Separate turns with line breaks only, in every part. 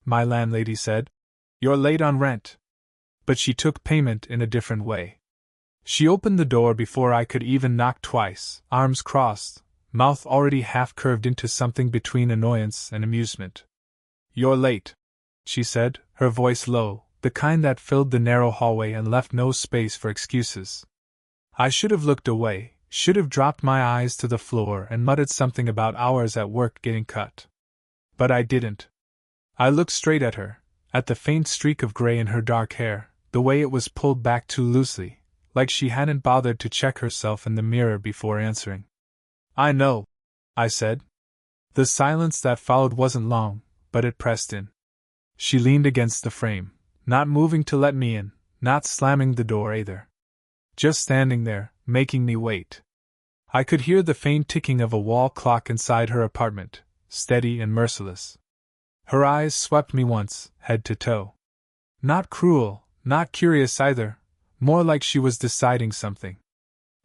my landlady said. You're late on rent. But she took payment in a different way. She opened the door before I could even knock twice, arms crossed, mouth already half curved into something between annoyance and amusement. You're late, she said, her voice low, the kind that filled the narrow hallway and left no space for excuses. I should have looked away, should have dropped my eyes to the floor and muttered something about hours at work getting cut. But I didn't. I looked straight at her, at the faint streak of gray in her dark hair, the way it was pulled back too loosely, like she hadn't bothered to check herself in the mirror before answering. I know, I said. The silence that followed wasn't long, but it pressed in. She leaned against the frame, not moving to let me in, not slamming the door either. Just standing there, making me wait. I could hear the faint ticking of a wall clock inside her apartment, steady and merciless. Her eyes swept me once, head to toe. Not cruel, not curious either, more like she was deciding something.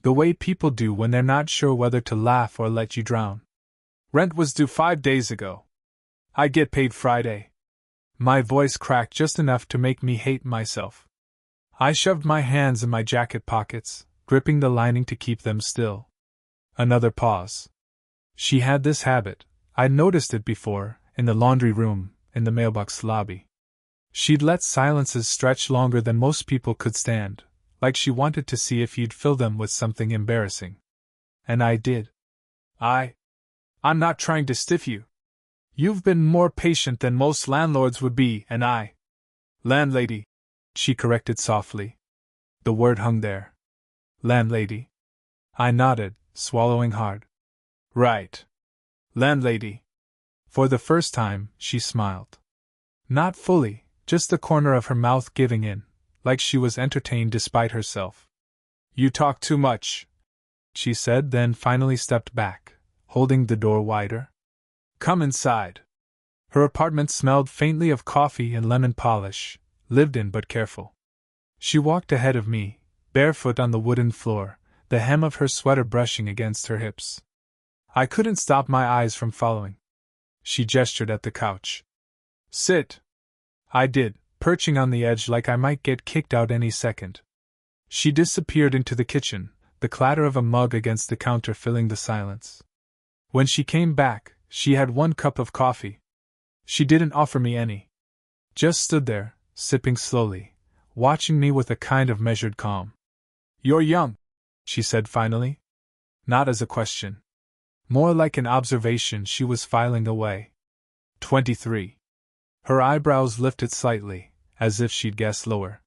The way people do when they're not sure whether to laugh or let you drown. Rent was due 5 days ago. I get paid Friday. My voice cracked just enough to make me hate myself. I shoved my hands in my jacket pockets, gripping the lining to keep them still. Another pause. She had this habit, I'd noticed it before, in the laundry room, in the mailbox lobby. She'd let silences stretch longer than most people could stand, like she wanted to see if you'd fill them with something embarrassing. And I did. I'm not trying to stiff you. You've been more patient than most landlords would be, and Landlady, she corrected softly. The word hung there. Landlady. I nodded, swallowing hard. Right. Landlady. For the first time, she smiled. Not fully, just the corner of her mouth giving in, like she was entertained despite herself. You talk too much, she said, then finally stepped back, holding the door wider. Come inside. Her apartment smelled faintly of coffee and lemon polish, lived in but careful. She walked ahead of me, barefoot on the wooden floor, the hem of her sweater brushing against her hips. I couldn't stop my eyes from following. She gestured at the couch. Sit. I did, perching on the edge like I might get kicked out any second. She disappeared into the kitchen, the clatter of a mug against the counter filling the silence. When she came back, she had 1 cup of coffee. She didn't offer me any. Just stood there, sipping slowly, watching me with a kind of measured calm. You're young, she said finally. Not as a question. More like an observation she was filing away. 23. Her eyebrows lifted slightly, as if she'd guessed lower.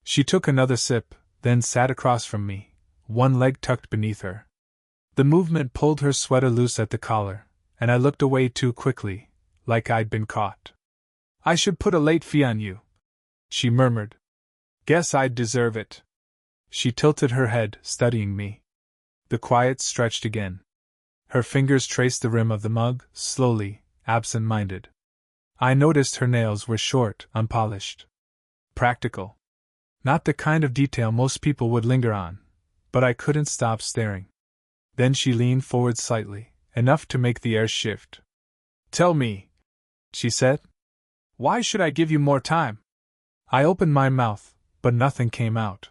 She took another sip, then sat across from me, one leg tucked beneath her. The movement pulled her sweater loose at the collar, and I looked away too quickly, like I'd been caught. I should put a late fee on you, she murmured. Guess I'd deserve it. She tilted her head, studying me. The quiet stretched again. Her fingers traced the rim of the mug, slowly, absent-minded. I noticed her nails were short, unpolished. Practical. Not the kind of detail most people would linger on, but I couldn't stop staring. Then she leaned forward slightly, enough to make the air shift. Tell me, she said. Why should I give you more time? I opened my mouth, but nothing came out.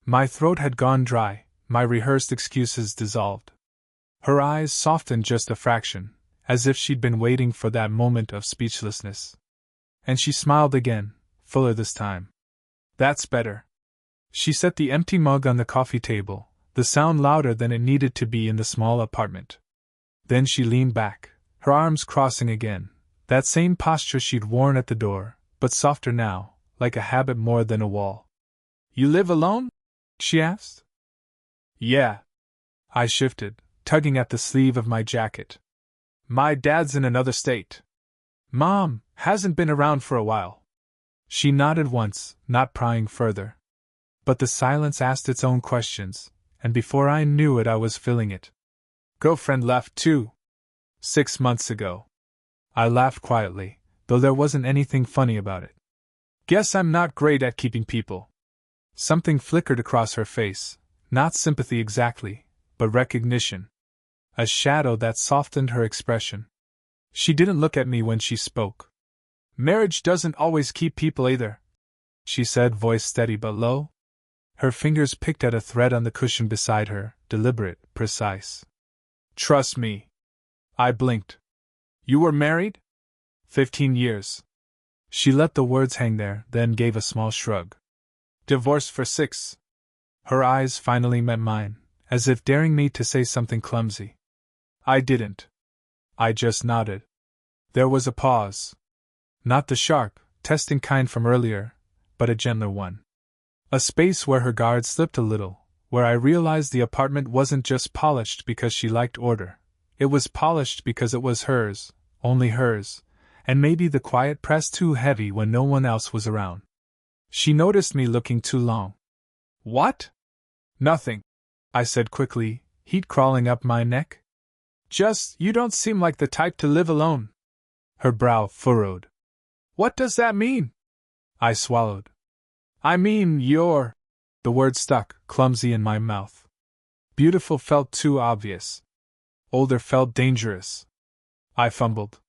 My throat had gone dry, my rehearsed excuses dissolved. Her eyes softened just a fraction, as if she'd been waiting for that moment of speechlessness. And she smiled again, fuller this time. That's better. She set the empty mug on the coffee table, the sound louder than it needed to be in the small apartment. Then she leaned back, her arms crossing again, that same posture she'd worn at the door, but softer now, like a habit more than a wall. You live alone? She asked. Yeah. I shifted, tugging at the sleeve of my jacket. My dad's in another state. Mom hasn't been around for a while. She nodded once, not prying further. But the silence asked its own questions, and before I knew it I was filling it. Girlfriend left too. 6 months ago. I laughed quietly, though there wasn't anything funny about it. Guess I'm not great at keeping people. Something flickered across her face, not sympathy exactly, but recognition. A shadow that softened her expression. She didn't look at me when she spoke. Marriage doesn't always keep people either, she said, voice steady but low. Her fingers picked at a thread on the cushion beside her, deliberate, precise. Trust me. I blinked. You were married? 15 years. She let the words hang there, then gave a small shrug. Divorced for 6. Her eyes finally met mine, as if daring me to say something clumsy. I didn't. I just nodded. There was a pause. Not the sharp, testing kind from earlier, but a gentler one. A space where her guard slipped a little, where I realized the apartment wasn't just polished because she liked order. It was polished because it was hers, only hers, and maybe the quiet pressed too heavy when no one else was around. She noticed me looking too long. What? Nothing, I said quickly, heat crawling up my neck. Just, you don't seem like the type to live alone. Her brow furrowed. What does that mean? I swallowed. I mean, you're... The word stuck, clumsy in my mouth. Beautiful felt too obvious. Older felt dangerous. I fumbled.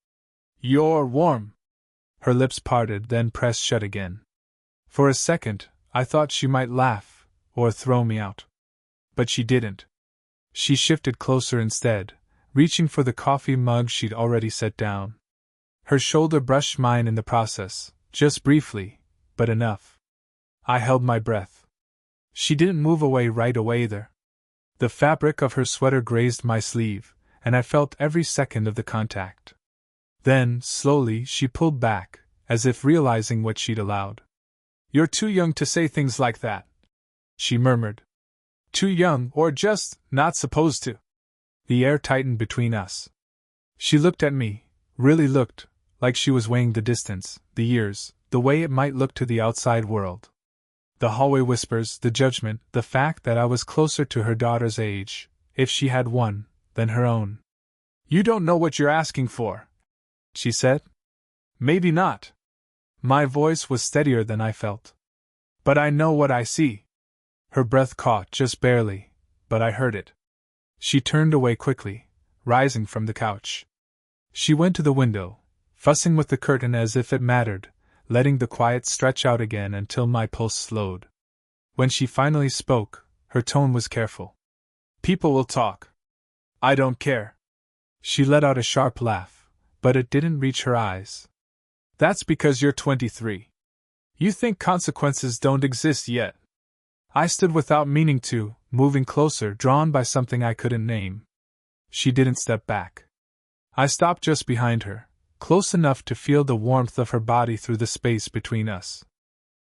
You're warm. Her lips parted, then pressed shut again. For a second, I thought she might laugh, or throw me out. But she didn't. She shifted closer instead, reaching for the coffee mug she'd already set down. Her shoulder brushed mine in the process, just briefly, but enough. I held my breath. She didn't move away right away either. The fabric of her sweater grazed my sleeve, and I felt every second of the contact. Then, slowly, she pulled back, as if realizing what she'd allowed. You're too young to say things like that, she murmured. Too young, or just not supposed to. The air tightened between us. She looked at me, really looked, like she was weighing the distance, the years, the way it might look to the outside world. The hallway whispers, the judgment, the fact that I was closer to her daughter's age, if she had one, than her own. You don't know what you're asking for, she said. Maybe not. My voice was steadier than I felt. But I know what I see. Her breath caught just barely, but I heard it. She turned away quickly, rising from the couch. She went to the window, fussing with the curtain as if it mattered, letting the quiet stretch out again until my pulse slowed. When she finally spoke, her tone was careful. People will talk. I don't care. She let out a sharp laugh, but it didn't reach her eyes. That's because you're 23. You think consequences don't exist yet. I stood without meaning to, moving closer, drawn by something I couldn't name. She didn't step back. I stopped just behind her, close enough to feel the warmth of her body through the space between us.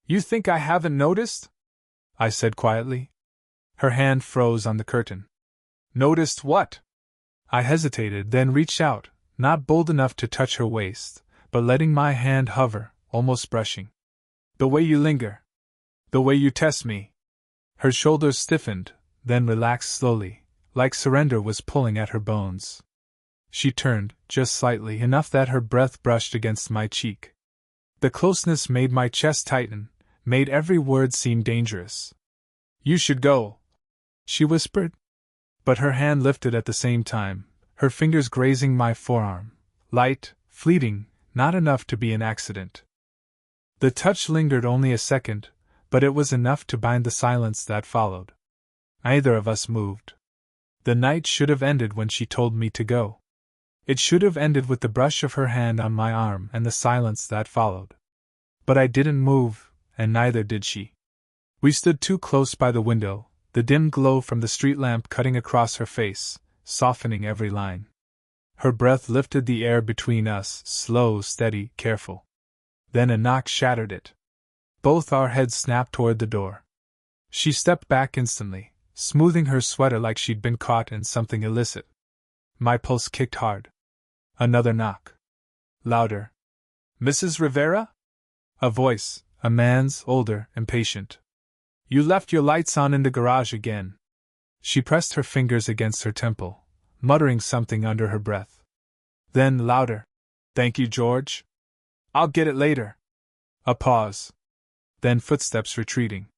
You think I haven't noticed? I said quietly. Her hand froze on the curtain. Noticed what? I hesitated, then reached out, not bold enough to touch her waist, but letting my hand hover, almost brushing. The way you linger. The way you test me. Her shoulders stiffened, then relaxed slowly, like surrender was pulling at her bones. She turned, just slightly, enough that her breath brushed against my cheek. The closeness made my chest tighten, made every word seem dangerous. You should go, she whispered. But her hand lifted at the same time, her fingers grazing my forearm. Light, fleeting, not enough to be an accident. The touch lingered only a second, but it was enough to bind the silence that followed. Neither of us moved. The night should have ended when she told me to go. It should have ended with the brush of her hand on my arm and the silence that followed. But I didn't move, and neither did she. We stood too close by the window, the dim glow from the street lamp cutting across her face, softening every line. Her breath lifted the air between us, slow, steady, careful. Then a knock shattered it. Both our heads snapped toward the door. She stepped back instantly, smoothing her sweater like she'd been caught in something illicit. My pulse kicked hard. Another knock. Louder. Mrs. Rivera? A voice, a man's, older, impatient. You left your lights on in the garage again. She pressed her fingers against her temple, muttering something under her breath. Then louder. Thank you, George. I'll get it later. A pause. Then footsteps retreating.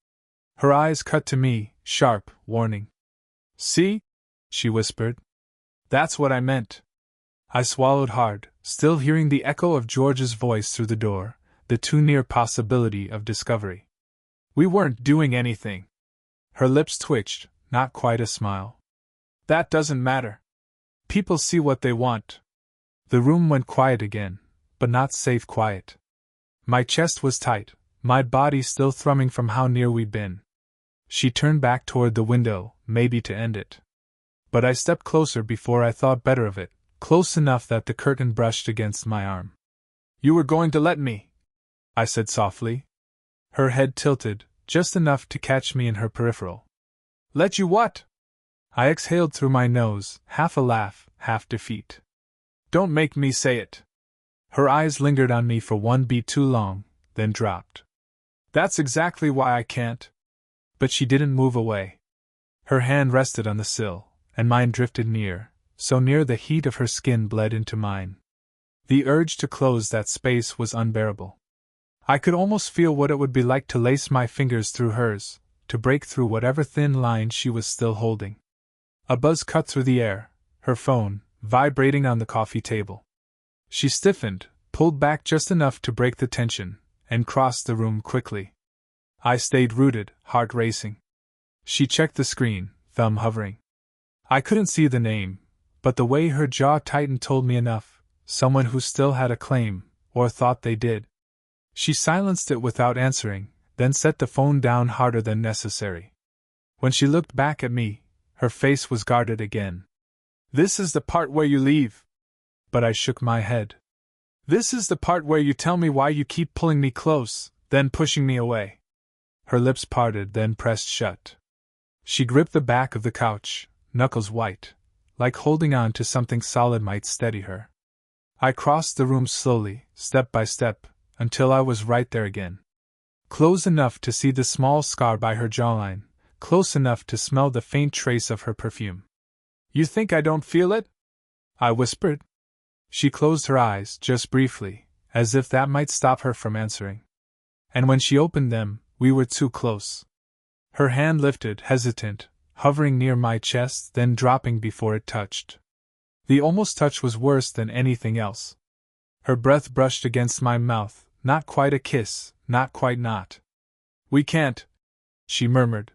Her eyes cut to me, sharp, warning. See? She whispered. That's what I meant. I swallowed hard, still hearing the echo of George's voice through the door, the too near possibility of discovery. We weren't doing anything. Her lips twitched, not quite a smile. That doesn't matter. People see what they want. The room went quiet again, but not safe quiet. My chest was tight, my body still thrumming from how near we'd been. She turned back toward the window, maybe to end it. But I stepped closer before I thought better of it, close enough that the curtain brushed against my arm. You were going to let me, I said softly. Her head tilted, just enough to catch me in her peripheral. Let you what? I exhaled through my nose, half a laugh, half defeat. Don't make me say it. Her eyes lingered on me for one beat too long, then dropped. That's exactly why I can't. But she didn't move away. Her hand rested on the sill, and mine drifted near, so near the heat of her skin bled into mine. The urge to close that space was unbearable. I could almost feel what it would be like to lace my fingers through hers, to break through whatever thin line she was still holding. A buzz cut through the air, her phone, vibrating on the coffee table. She stiffened, pulled back just enough to break the tension, and crossed the room quickly. I stayed rooted, heart racing. She checked the screen, thumb hovering. I couldn't see the name, but the way her jaw tightened told me enough, someone who still had a claim, or thought they did. She silenced it without answering, then set the phone down harder than necessary. When she looked back at me, her face was guarded again. This is the part where you leave. But I shook my head. This is the part where you tell me why you keep pulling me close, then pushing me away. Her lips parted, then pressed shut. She gripped the back of the couch, knuckles white, like holding on to something solid might steady her. I crossed the room slowly, step by step, until I was right there again. Close enough to see the small scar by her jawline, close enough to smell the faint trace of her perfume. You think I don't feel it? I whispered. She closed her eyes, just briefly, as if that might stop her from answering. And when she opened them, we were too close. Her hand lifted, hesitant, hovering near my chest, then dropping before it touched. The almost touch was worse than anything else. Her breath brushed against my mouth, not quite a kiss, not quite not. We can't, she murmured.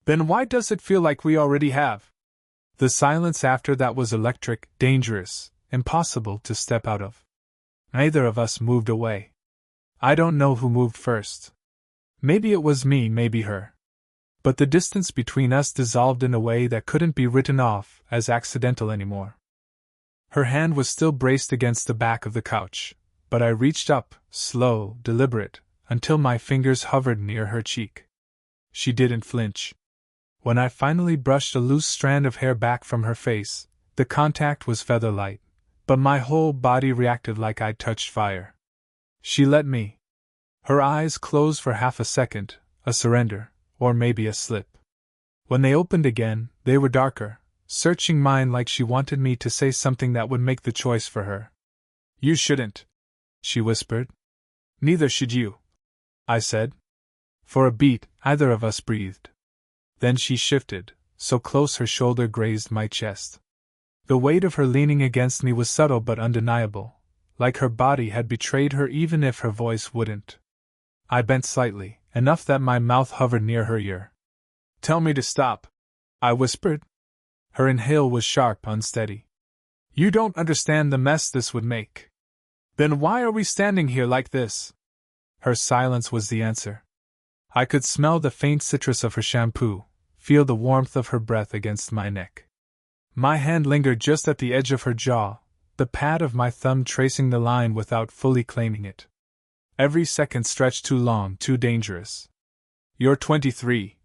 Then why does it feel like we already have? The silence after that was electric, dangerous, impossible to step out of. Neither of us moved away. I don't know who moved first. Maybe it was me, maybe her. But the distance between us dissolved in a way that couldn't be written off as accidental anymore. Her hand was still braced against the back of the couch, but I reached up, slow, deliberate, until my fingers hovered near her cheek. She didn't flinch. When I finally brushed a loose strand of hair back from her face, the contact was feather-light, but my whole body reacted like I'd touched fire. She let me. Her eyes closed for half a second, a surrender, or maybe a slip. When they opened again, they were darker, searching mine like she wanted me to say something that would make the choice for her. You shouldn't, she whispered. Neither should you, I said. For a beat, either of us breathed. Then she shifted, so close her shoulder grazed my chest. The weight of her leaning against me was subtle but undeniable, like her body had betrayed her even if her voice wouldn't. I bent slightly, enough that my mouth hovered near her ear. Tell me to stop, I whispered. Her inhale was sharp, unsteady. You don't understand the mess this would make. Then why are we standing here like this? Her silence was the answer. I could smell the faint citrus of her shampoo, feel the warmth of her breath against my neck. My hand lingered just at the edge of her jaw, the pad of my thumb tracing the line without fully claiming it. Every second stretched too long, too dangerous. You're 23,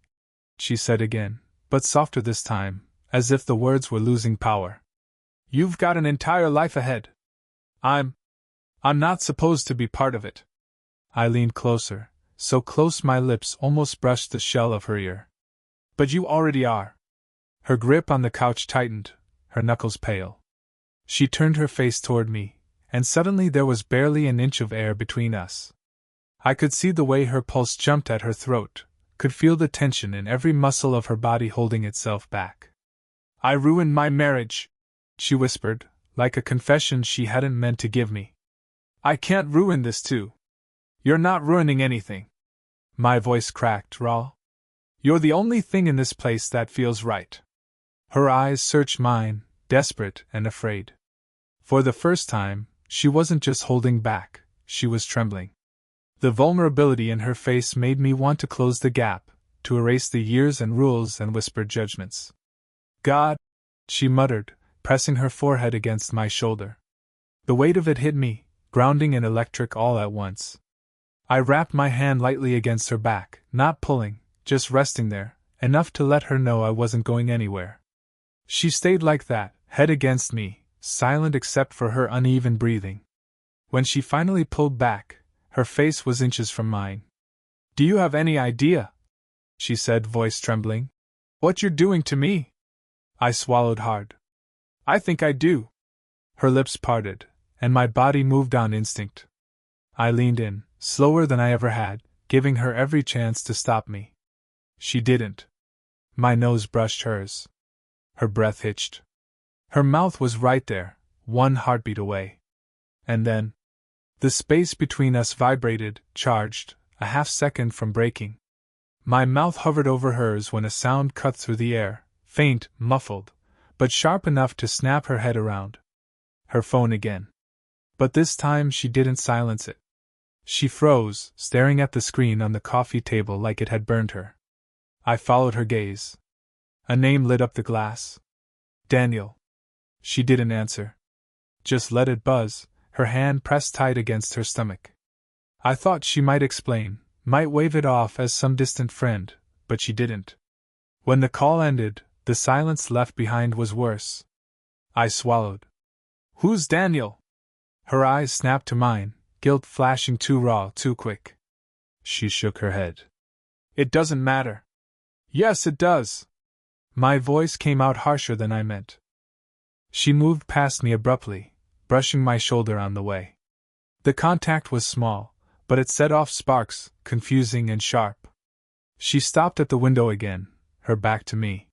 she said again, but softer this time, as if the words were losing power. You've got an entire life ahead. I'm not supposed to be part of it. I leaned closer, so close my lips almost brushed the shell of her ear. But you already are. Her grip on the couch tightened, her knuckles pale. She turned her face toward me, and suddenly there was barely an inch of air between us. I could see the way her pulse jumped at her throat, could feel the tension in every muscle of her body holding itself back. I ruined my marriage, she whispered, like a confession she hadn't meant to give me. I can't ruin this too. You're not ruining anything. My voice cracked raw. You're the only thing in this place that feels right. Her eyes searched mine, desperate and afraid. For the first time, she wasn't just holding back, she was trembling. The vulnerability in her face made me want to close the gap, to erase the years and rules and whispered judgments. God, she muttered, pressing her forehead against my shoulder. The weight of it hit me, grounding and electric all at once. I wrapped my hand lightly against her back, not pulling, just resting there, enough to let her know I wasn't going anywhere. She stayed like that, head against me, silent except for her uneven breathing. When she finally pulled back, her face was inches from mine. Do you have any idea? She said, voice trembling. What you're doing to me? I swallowed hard. I think I do. Her lips parted, and my body moved on instinct. I leaned in, slower than I ever had, giving her every chance to stop me. She didn't. My nose brushed hers. Her breath hitched. Her mouth was right there, one heartbeat away. And then, the space between us vibrated, charged, a half-second from breaking. My mouth hovered over hers when a sound cut through the air, faint, muffled, but sharp enough to snap her head around. Her phone again. But this time she didn't silence it. She froze, staring at the screen on the coffee table like it had burned her. I followed her gaze. A name lit up the glass. Daniel. She didn't answer. Just let it buzz, her hand pressed tight against her stomach. I thought she might explain, might wave it off as some distant friend, but she didn't. When the call ended, the silence left behind was worse. I swallowed. Who's Daniel? Her eyes snapped to mine, guilt flashing too raw, too quick. She shook her head. It doesn't matter. Yes, it does. My voice came out harsher than I meant. She moved past me abruptly, brushing my shoulder on the way. The contact was small, but it set off sparks, confusing and sharp. She stopped at the window again, her back to me.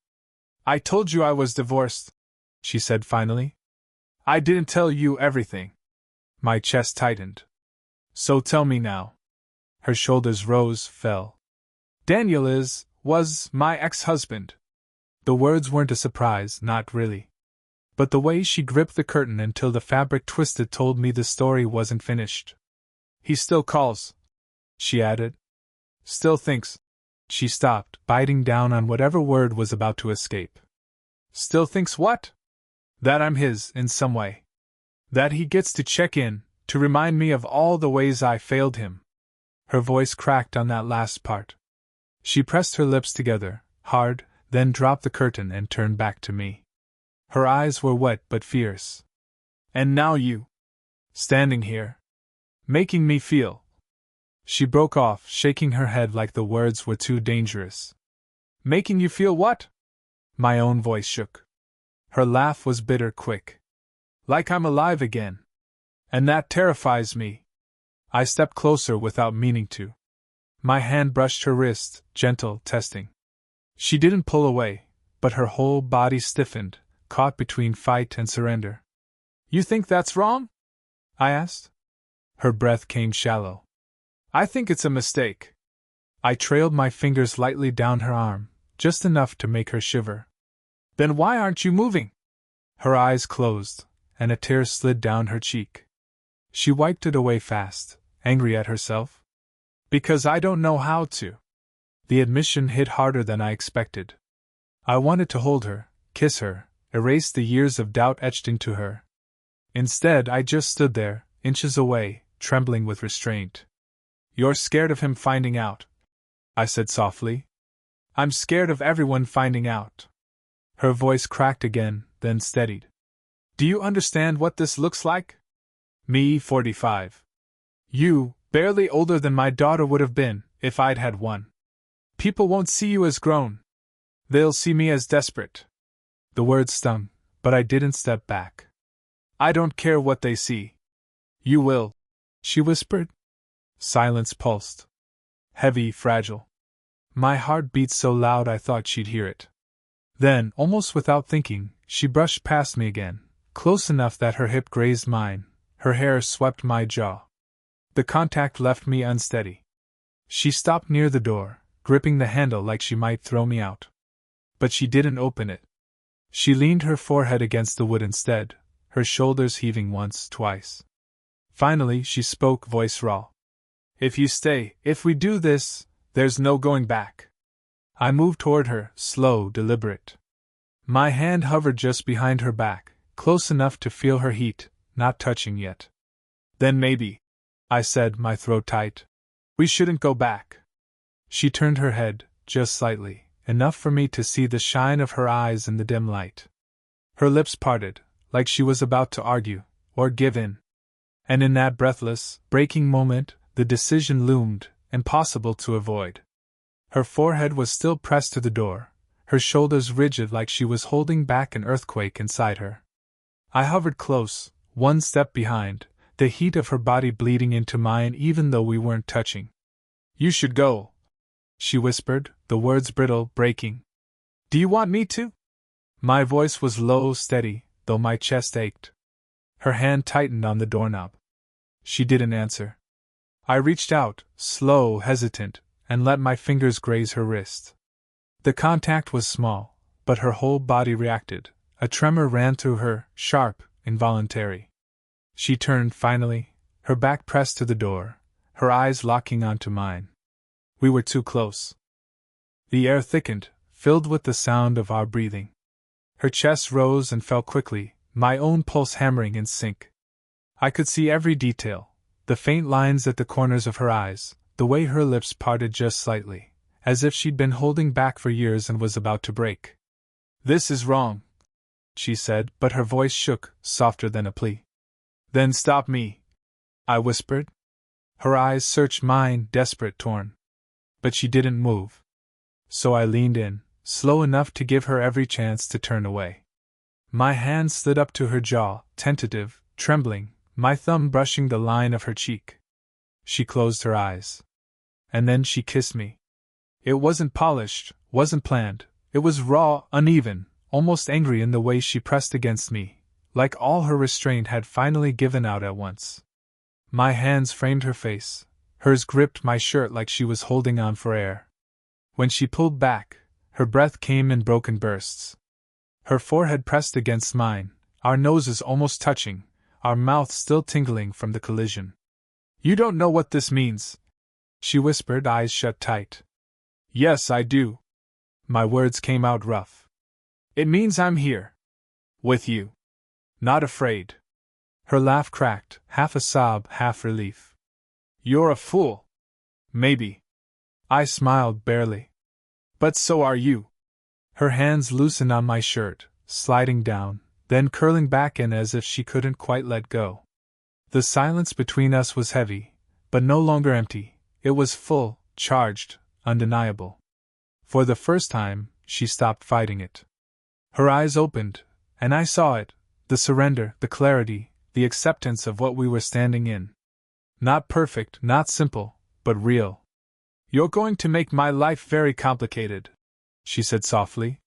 I told you I was divorced, she said finally. I didn't tell you everything. My chest tightened. So tell me now. Her shoulders rose, fell. Daniel was my ex-husband. The words weren't a surprise, not really. But the way she gripped the curtain until the fabric twisted told me the story wasn't finished. He still calls, she added. Still thinks. She stopped, biting down on whatever word was about to escape. Still thinks what? That I'm his, in some way. That he gets to check in, to remind me of all the ways I failed him. Her voice cracked on that last part. She pressed her lips together, hard, then dropped the curtain and turned back to me. Her eyes were wet but fierce. And now you. Standing here. Making me feel. She broke off, shaking her head like the words were too dangerous. Making you feel what? My own voice shook. Her laugh was bitter, quick. Like I'm alive again. And that terrifies me. I stepped closer without meaning to. My hand brushed her wrist, gentle, testing. She didn't pull away, but her whole body stiffened, caught between fight and surrender. You think that's wrong? I asked. Her breath came shallow. I think it's a mistake. I trailed my fingers lightly down her arm, just enough to make her shiver. Then why aren't you moving? Her eyes closed, and a tear slid down her cheek. She wiped it away fast, angry at herself. Because I don't know how to. The admission hit harder than I expected. I wanted to hold her, kiss her, erase the years of doubt etched into her. Instead, I just stood there, inches away, trembling with restraint. You're scared of him finding out, I said softly. I'm scared of everyone finding out. Her voice cracked again, then steadied. Do you understand what this looks like? Me, 45. You, barely older than my daughter would have been, if I'd had one. People won't see you as grown. They'll see me as desperate. The words stung, but I didn't step back. I don't care what they see. You will, she whispered. Silence pulsed. Heavy, fragile. My heart beat so loud I thought she'd hear it. Then, almost without thinking, she brushed past me again, close enough that her hip grazed mine, her hair swept my jaw. The contact left me unsteady. She stopped near the door, gripping the handle like she might throw me out. But she didn't open it. She leaned her forehead against the wood instead, her shoulders heaving once, twice. Finally, she spoke, voice raw. If you stay, if we do this, there's no going back. I moved toward her, slow, deliberate. My hand hovered just behind her back, close enough to feel her heat, not touching yet. Then maybe, I said, my throat tight, we shouldn't go back. She turned her head, just slightly, enough for me to see the shine of her eyes in the dim light. Her lips parted, like she was about to argue, or give in. And in that breathless, breaking moment, the decision loomed, impossible to avoid. Her forehead was still pressed to the door, her shoulders rigid like she was holding back an earthquake inside her. I hovered close, one step behind, the heat of her body bleeding into mine even though we weren't touching. You should go, she whispered, the words brittle, breaking. Do you want me to? My voice was low, steady, though my chest ached. Her hand tightened on the doorknob. She didn't answer. I reached out, slow, hesitant, and let my fingers graze her wrist. The contact was small, but her whole body reacted. A tremor ran through her, sharp, involuntary. She turned finally, her back pressed to the door, her eyes locking onto mine. We were too close. The air thickened, filled with the sound of our breathing. Her chest rose and fell quickly, my own pulse hammering in sync. I could see every detail, the faint lines at the corners of her eyes, the way her lips parted just slightly, as if she'd been holding back for years and was about to break. This is wrong, she said, but her voice shook, softer than a plea. Then stop me, I whispered. Her eyes searched mine, desperate, torn. But she didn't move. So I leaned in, slow enough to give her every chance to turn away. My hand slid up to her jaw, tentative, trembling, my thumb brushing the line of her cheek. She closed her eyes. And then she kissed me. It wasn't polished, wasn't planned, it was raw, uneven, almost angry in the way she pressed against me, like all her restraint had finally given out at once. My hands framed her face, hers gripped my shirt like she was holding on for air. When she pulled back, her breath came in broken bursts. Her forehead pressed against mine, our noses almost touching, our mouths still tingling from the collision. You don't know what this means, she whispered, eyes shut tight. Yes, I do. My words came out rough. It means I'm here. With you. Not afraid. Her laugh cracked, half a sob, half relief. You're a fool. Maybe. I smiled barely. But so are you. Her hands loosened on my shirt, sliding down, then curling back in as if she couldn't quite let go. The silence between us was heavy, but no longer empty. It was full, charged, undeniable. For the first time, she stopped fighting it. Her eyes opened, and I saw it, the surrender, the clarity, the acceptance of what we were standing in. Not perfect, not simple, but real. You're going to make my life very complicated, she said softly.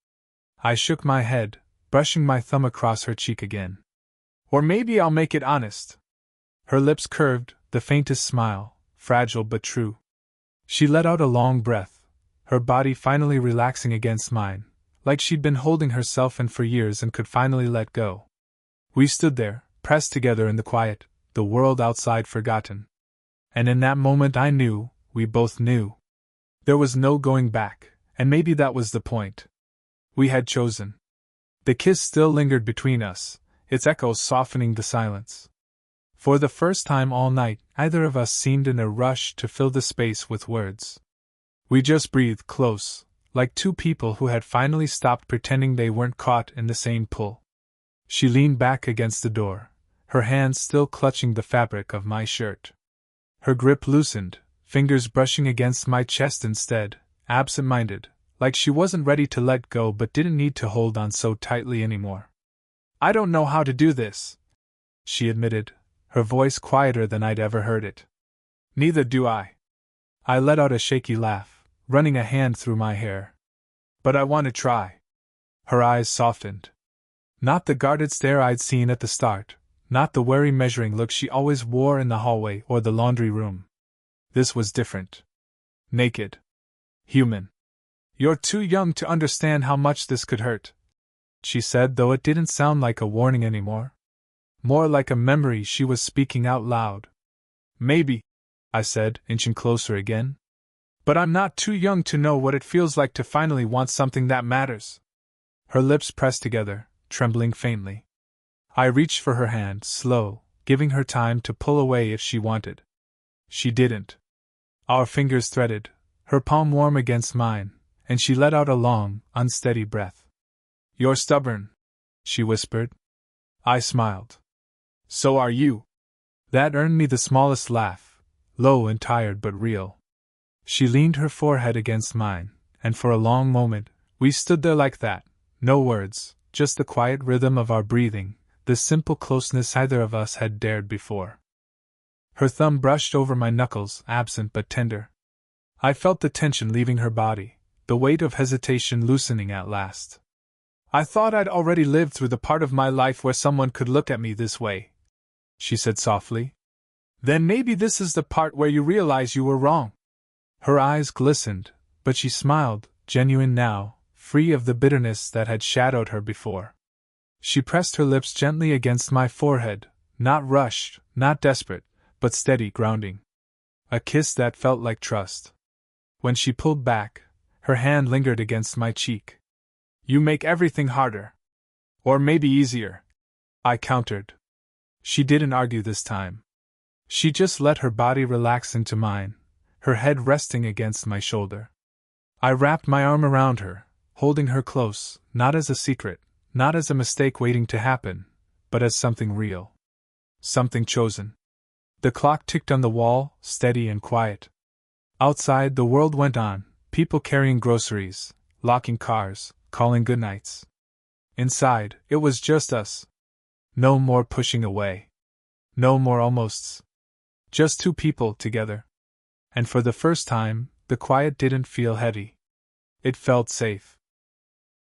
I shook my head, brushing my thumb across her cheek again. Or maybe I'll make it honest. Her lips curved, the faintest smile, fragile but true. She let out a long breath, her body finally relaxing against mine, like she'd been holding herself in for years and could finally let go. We stood there, pressed together in the quiet, the world outside forgotten. And in that moment I knew, we both knew. There was no going back, and maybe that was the point. We had chosen. The kiss still lingered between us, its echoes softening the silence. For the first time all night, neither of us seemed in a rush to fill the space with words. We just breathed close, like two people who had finally stopped pretending they weren't caught in the same pull. She leaned back against the door, her hands still clutching the fabric of my shirt. Her grip loosened, fingers brushing against my chest instead, absent-minded, like she wasn't ready to let go but didn't need to hold on so tightly anymore. I don't know how to do this, she admitted, her voice quieter than I'd ever heard it. Neither do I. I let out a shaky laugh, running a hand through my hair. But I want to try. Her eyes softened. Not the guarded stare I'd seen at the start, not the wary measuring look she always wore in the hallway or the laundry room. This was different. Naked. Human. "You're too young to understand how much this could hurt," she said, though it didn't sound like a warning anymore. More like a memory she was speaking out loud. "Maybe," I said, inching closer again. "But I'm not too young to know what it feels like to finally want something that matters." Her lips pressed together, trembling faintly. I reached for her hand, slow, giving her time to pull away if she wanted. She didn't. Our fingers threaded, her palm warm against mine, and she let out a long, unsteady breath. "You're stubborn," she whispered. I smiled. "So are you." That earned me the smallest laugh, low and tired but real. She leaned her forehead against mine, and for a long moment, we stood there like that, no words, just the quiet rhythm of our breathing, the simple closeness neither of us had dared before. Her thumb brushed over my knuckles, absent but tender. I felt the tension leaving her body, the weight of hesitation loosening at last. "I thought I'd already lived through the part of my life where someone could look at me this way," she said softly. "Then maybe this is the part where you realize you were wrong." Her eyes glistened, but she smiled, genuine now, free of the bitterness that had shadowed her before. She pressed her lips gently against my forehead, not rushed, not desperate, but steady, grounding. A kiss that felt like trust. When she pulled back, her hand lingered against my cheek. "You make everything harder. Or maybe easier," I countered. She didn't argue this time. She just let her body relax into mine, her head resting against my shoulder. I wrapped my arm around her, holding her close, not as a secret, not as a mistake waiting to happen, but as something real. Something chosen. The clock ticked on the wall, steady and quiet. Outside, the world went on, people carrying groceries, locking cars, calling goodnights. Inside, it was just us. No more pushing away. No more almosts. Just two people together. And for the first time, the quiet didn't feel heavy. It felt safe.